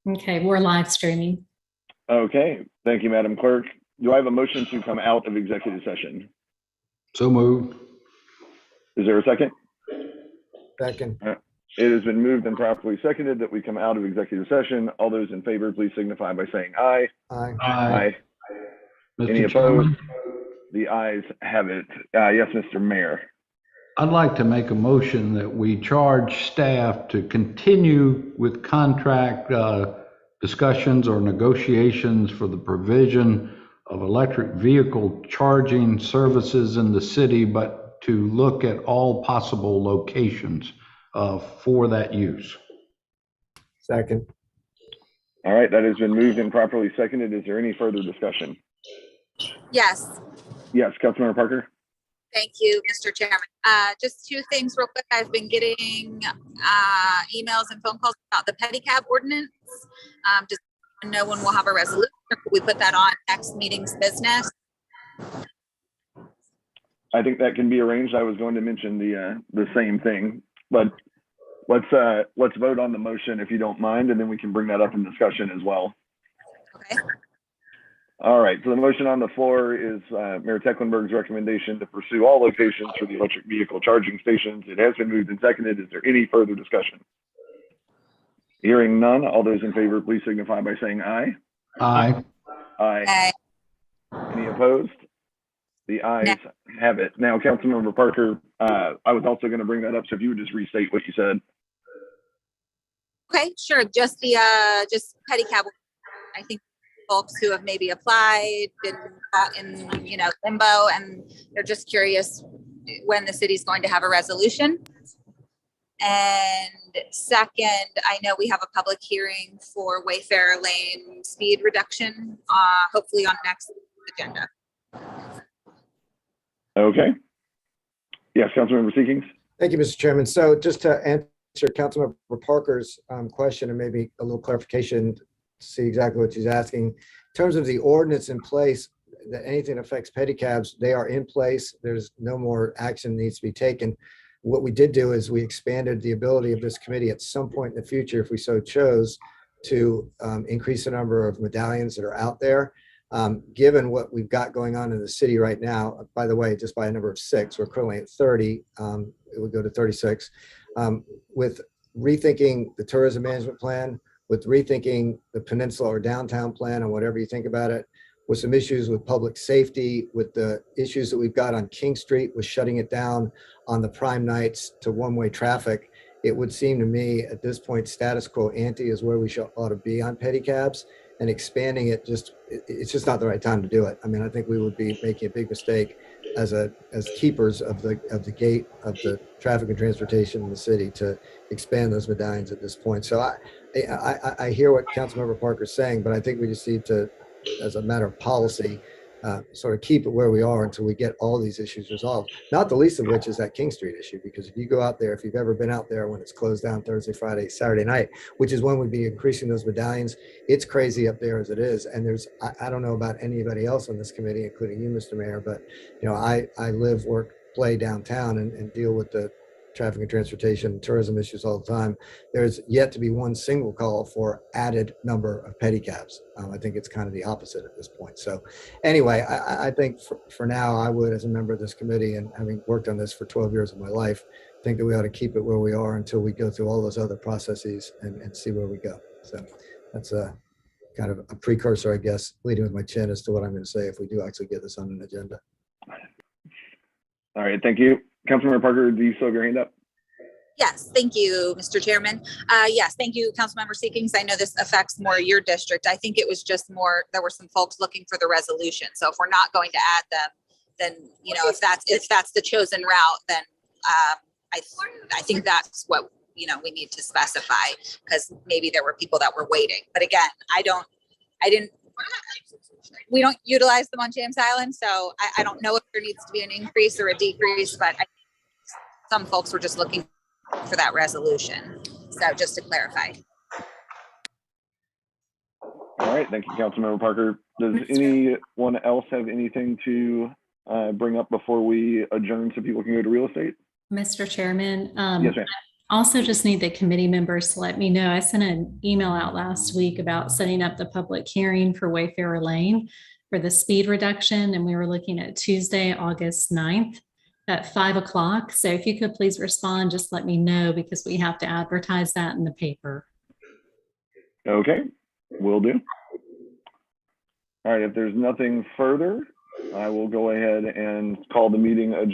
Okay, we're live streaming. Okay, thank you, Madam Clerk. Do I have a motion to come out of executive session? So moved. Is there a second? Second. It has been moved and properly seconded that we come out of executive session. All those in favor, please signify by saying aye. Aye. Aye. Any Mr. Chairman, opposed? The ayes have it. Yes, Mr. Mayor. I'd like to make a motion that we charge staff to continue with contract discussions or negotiations for the provision of electric vehicle charging services in the city, but to look at all possible locations for that use. Second. All right, that has been moved and properly seconded. Is there any further discussion? Yes. Yes, Councilmember Parker. Thank you, Mr. Chairman. Just two things real quick. I've been getting emails and phone calls about the pedicab ordinance. Just no one will have a resolution. We put that on next meeting's business. I think that can be arranged. I was going to mention the same thing, but let's vote on the motion if you don't mind, and then we can bring that up in discussion as well. Okay. All right, so the motion on the floor is Mayor Tecklenburg's recommendation to pursue all locations for the electric vehicle charging stations. It has been moved and seconded. Is there any further discussion? Hearing none, all those in favor, please signify by saying aye. Aye. Aye. Any opposed? The ayes have it. Now, Councilmember Parker, I was also going to bring that up, so if you would just restate what you said. Okay, sure. Just the just pedicab. I think folks who have maybe applied, been caught in limbo, and they're just curious when the city's going to have a resolution. And second, I know we have a public hearing for Wayfarer Lane speed reduction, hopefully on next agenda. Okay. Yes, Councilmember Seekings. Thank you, Mr. Chairman. So just to answer Councilmember Parker's question and maybe a little clarification to see exactly what she's asking. In terms of the ordinance in place, that anything that affects pedicabs, they are in place. There's no more action needs to be taken. What we did do is we expanded the ability of this committee at some point in the future, if we so chose, to increase the number of medallions that are out there. Given what we've got going on in the city right now, by the way, just by a number of 6, we're currently at 30, it would go to 36. With rethinking the tourism management plan, with rethinking the peninsula or downtown plan, and whatever you think about it, with some issues with public safety, with the issues that we've got on King Street, with shutting it down on the prime nights to one-way traffic, it would seem to me at this point, status quo ante is where we ought to be on pedicabs, and expanding it it's just not the right time to do it. I mean, I think we would be making a big mistake as keepers of the gate of the traffic and transportation in the city to expand those medallions at this point. So I hear what Councilmember Parker's saying, but I think we just need to, as a matter of policy, sort of keep it where we are until we get all these issues resolved. Not the least of which is that King Street issue, because if you go out there, if you've ever been out there when it's closed down Thursday, Friday, Saturday night, which is when we'd be increasing those medallions, it's crazy up there as it is. And I don't know about anybody else on this committee, including you, Mr. Mayor, but I live, work, play downtown and deal with the traffic and transportation and tourism issues all the time. There's yet to be one single call for added number of pedicabs. I think it's kind of the opposite at this point. So anyway, I think for now, I would, as a member of this committee and having worked on this for 12 years of my life, think that we ought to keep it where we are until we go through all those other processes and see where we go. So that's a kind of a precursor, I guess, leading with my chin as to what I'm going to say if we do actually get this on an agenda. All right, thank you. Councilmember Parker, do you still have your hand up? Yes, thank you, Mr. Chairman. Yes, thank you, Councilmember Seekings. I know this affects more your district. I think it was just more, there were some folks looking for the resolution. So if we're not going to add them, then, if that's the chosen route, then I think that's what, we need to specify, because maybe there were people that were waiting. But again, we don't utilize them on James Island, so I don't know if there needs to be an increase or a decrease, but some folks were just looking for that resolution. So just to clarify. All right, thank you, Councilmember Parker. Does anyone else have anything to bring up before we adjourn so people can go to real estate? Mr. Chairman, yes, ma'am. Also just need the committee members to let me know. I sent an email out last week about setting up the public hearing for Wayfarer Lane for the speed reduction, and we were looking at Tuesday, August 9th at 5 o'clock. So if you could please respond, just let me know because we have to advertise that in the paper. Okay, will do. All right, if there's nothing further, I will go ahead and call the meeting adjourned.